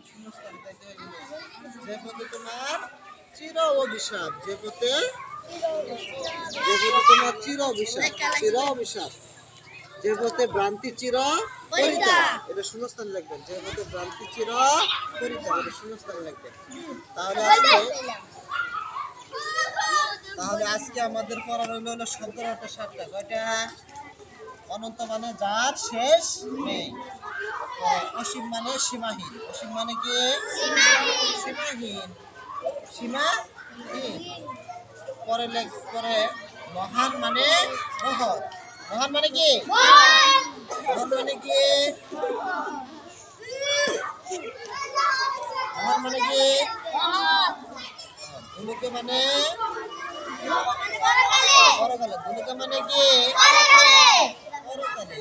শূন্যস্থান যে পথে তোমার চির অভিশাপ, যে পথে তোমার চির অভিশাপ, যে পথে ভ্রান্তি চির পরিত্যাগ, এটা শূন্যস্থান লিখবেন। যে পথে ভ্রান্তি চির পরিত্যাগ, এটা শূন্যস্থান লিখবেন। তাহলে আজকে আমাদের পড়া রইল হলো শব্দের অর্থ 7টা। কয়টা? অনন্ত মানে যার শেষ নেই, অসীম মানে সীমাহীন, অসীম মানে কি সীমাহীন, সীমাহীন। পরে মহান মানে মহৎ, মহান মানে কি মহান মানে কি মহান মানে কি ধুলুকে মানে পরকালে, ধুলুকে মানে কি পরকালে।